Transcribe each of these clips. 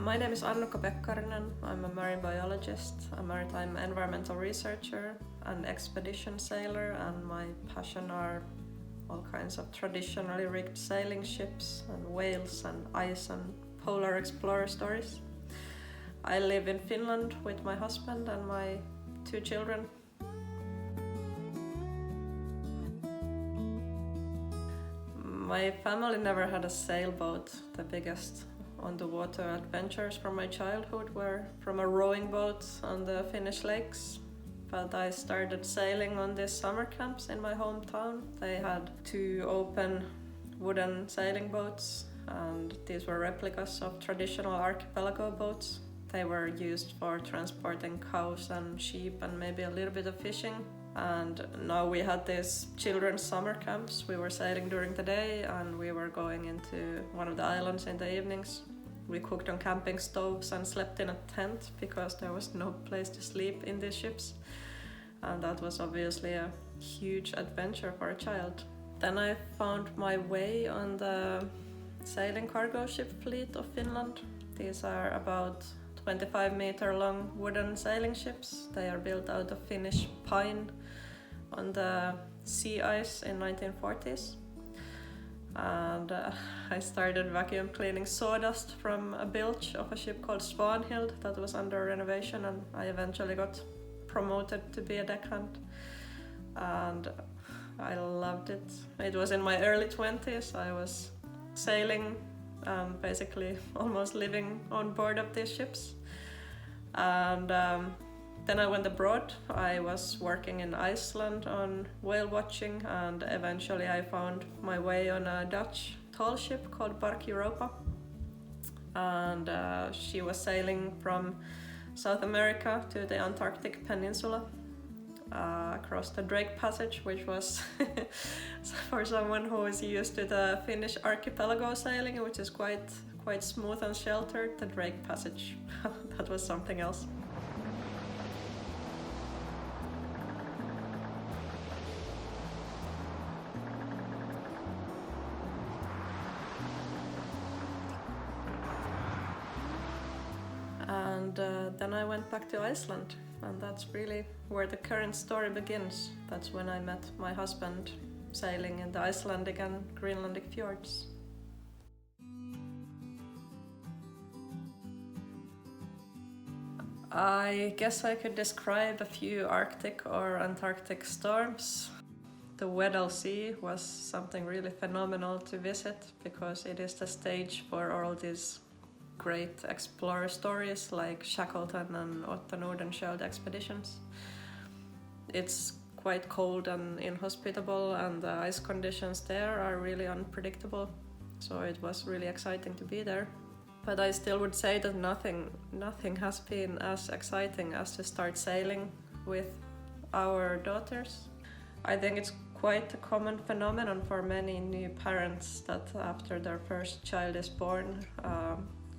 My name is Annukka Pekkarinen. I'm a marine biologist, a maritime environmental researcher, an expedition sailor, and my passion are all kinds of traditionally rigged sailing ships and whales and ice and polar explorer stories. I live in Finland with my husband and my 2 children. My family never had a sailboat. The biggest on the water adventures from my childhood were from a rowing boat on the Finnish lakes. But I started sailing on these summer camps in my hometown. They had 2 open wooden sailing boats, and these were replicas of traditional archipelago boats. They were used for transporting cows and sheep and maybe a little bit of fishing. And now we had these children's summer camps. We were sailing during the day and we were going into one of the islands in the evenings. We cooked on camping stoves and slept in a tent because there was no place to sleep in these ships. And that was obviously a huge adventure for a child. Then I found my way on the sailing cargo ship fleet of Finland. These are about 25-meter long wooden sailing ships. They are built out of Finnish pine on the sea ice in 1940s. And I started vacuum cleaning sawdust from a bilge of a ship called Svanhild that was under renovation, and I eventually got promoted to be a deckhand. And I loved it. It was in my early 20s. I was sailing, basically almost living on board of these ships. And then I went abroad. I was working in Iceland on whale watching, and eventually I found my way on a Dutch tall ship called Bark Europa. And she was sailing from South America to the Antarctic Peninsula across the Drake Passage, which was for someone who is used to the Finnish archipelago sailing, which is quite smooth and sheltered. The Drake Passage, that was something else. And then I went back to Iceland, and that's really where the current story begins. That's when I met my husband sailing in the Icelandic and Greenlandic fjords. I guess I could describe a few Arctic or Antarctic storms. The Weddell Sea was something really phenomenal to visit because it is the stage for all these great explorer stories like Shackleton and Otto Nordenskjöld expeditions. It's quite cold and inhospitable, and the ice conditions there are really unpredictable, so it was really exciting to be there. But I still would say that nothing has been as exciting as to start sailing with our daughters. I think it's quite a common phenomenon for many new parents that after their first child is born,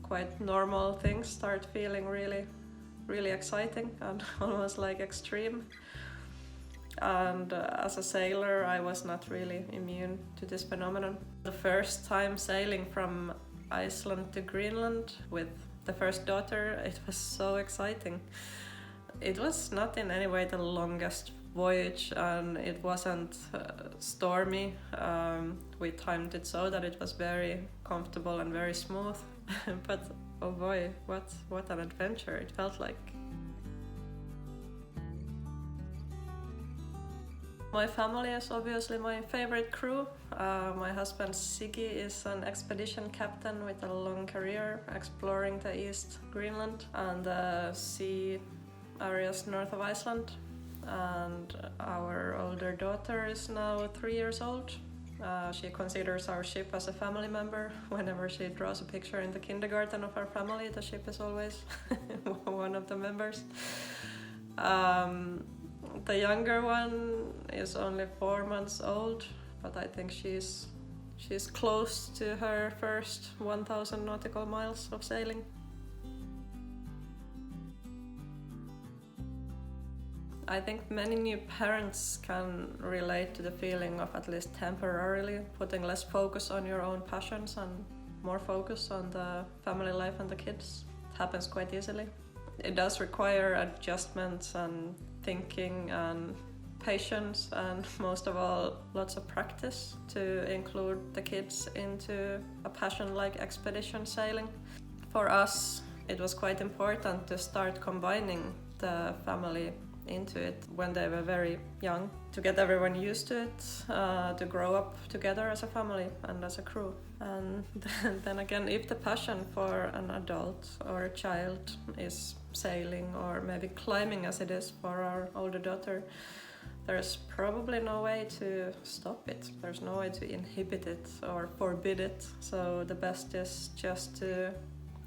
quite normal things start feeling really exciting and almost like extreme. And as a sailor, I was not really immune to this phenomenon. The first time sailing from Iceland to Greenland with the first daughter, it was so exciting. It was not in any way the longest voyage, and it wasn't stormy. We timed it so that it was very comfortable and very smooth. But oh boy, what an adventure it felt like. My family is obviously my favorite crew. My husband Siggy is an expedition captain with a long career exploring the East Greenland and the sea areas north of Iceland. And our older daughter is now 3 years old. She considers our ship as a family member. Whenever she draws a picture in the kindergarten of our family, the ship is always one of the members. The younger one is only 4 months old, but I think she's close to her first 1,000 nautical miles of sailing. I think many new parents can relate to the feeling of at least temporarily putting less focus on your own passions and more focus on the family life and the kids. It happens quite easily. It does require adjustments and thinking and patience, and most of all lots of practice to include the kids into a passion like expedition sailing. For us it was quite important to start combining the family into it when they were very young, to get everyone used to it, to grow up together as a family and as a crew. And then again, if the passion for an adult or a child is sailing or maybe climbing as it is for our older daughter, there's probably no way to stop it. There's no way to inhibit it or forbid it. So the best is just to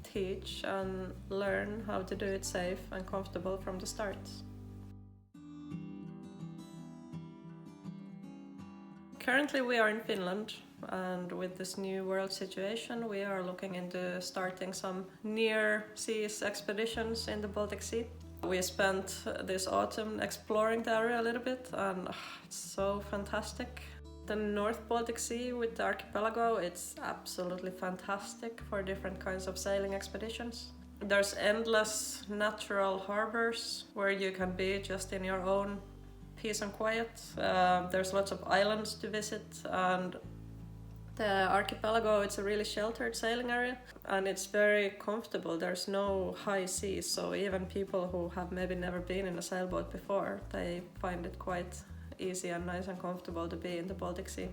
teach and learn how to do it safe and comfortable from the start. Currently we are in Finland, and with this new world situation we are looking into starting some near seas expeditions in the Baltic Sea. We spent this autumn exploring the area a little bit, and it's so fantastic. The North Baltic Sea with the archipelago, it's absolutely fantastic for different kinds of sailing expeditions. There's endless natural harbors where you can be just in your own peace and quiet. There's lots of islands to visit, and the archipelago, it's a really sheltered sailing area and it's very comfortable. There's no high seas, so even people who have maybe never been in a sailboat before, they find it quite easy and nice and comfortable to be in the Baltic Sea.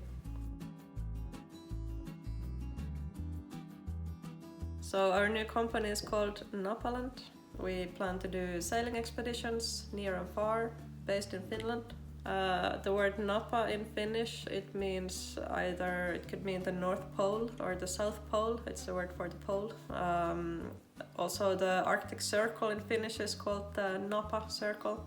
So our new company is called Napaland. We plan to do sailing expeditions near and far, based in Finland. The word Napa in Finnish, it means either, it could mean the North Pole or the South Pole. It's the word for the pole. Also the Arctic Circle in Finnish is called the Napa Circle.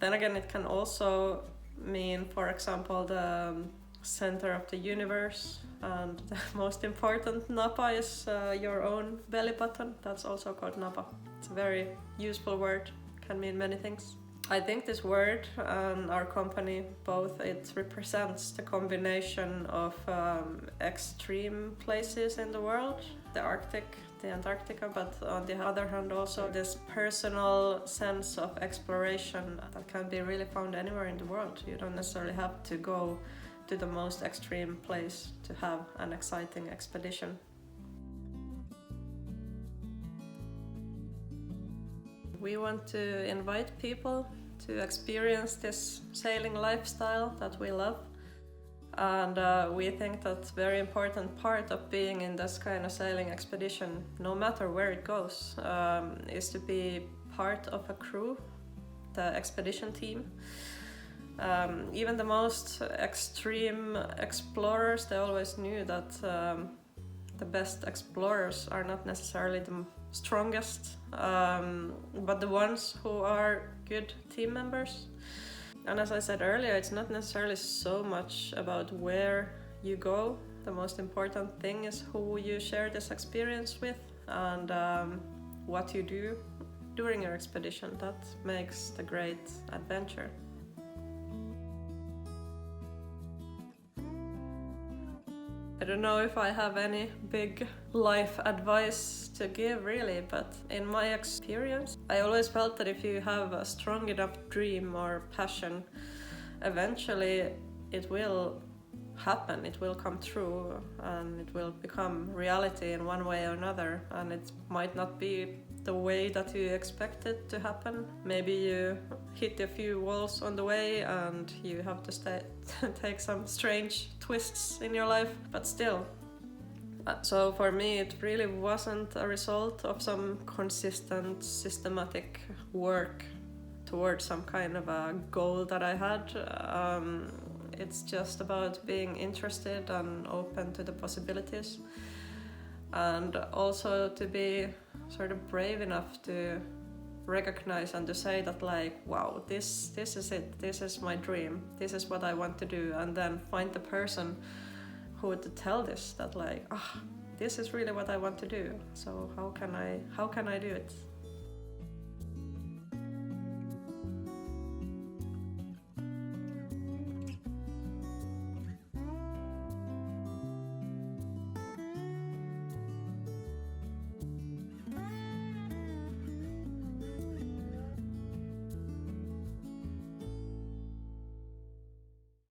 Then again, it can also mean, for example, the center of the universe, and the most important Napa is your own belly button. That's also called Napa. It's a very useful word, can mean many things. I think this word and our company both, it represents the combination of extreme places in the world, the Arctic, the Antarctica, but on the other hand also this personal sense of exploration that can be really found anywhere in the world. You don't necessarily have to go to the most extreme place to have an exciting expedition. We want to invite people to experience this sailing lifestyle that we love, and we think that's a very important part of being in this kind of sailing expedition, no matter where it goes, is to be part of a crew, the expedition team. Even the most extreme explorers, they always knew that the best explorers are not necessarily the strongest, but the ones who are good team members. And as I said earlier, it's not necessarily so much about where you go. The most important thing is who you share this experience with, and what you do during your expedition. That makes the great adventure. I don't know if I have any big life advice to give really, but in my experience, I always felt that if you have a strong enough dream or passion, eventually it will happen, it will come true, and it will become reality in one way or another. And it might not be the way that you expect it to happen. Maybe you hit a few walls on the way and you have to take some strange twists in your life, but still. So for me it really wasn't a result of some consistent, systematic work towards some kind of a goal that I had. It's just about being interested and open to the possibilities, and also to be sort of brave enough to recognize and to say that, like, wow, this is it, this is my dream, this is what I want to do, and then find the person who would tell this, that like, this is really what I want to do, so how can I do it?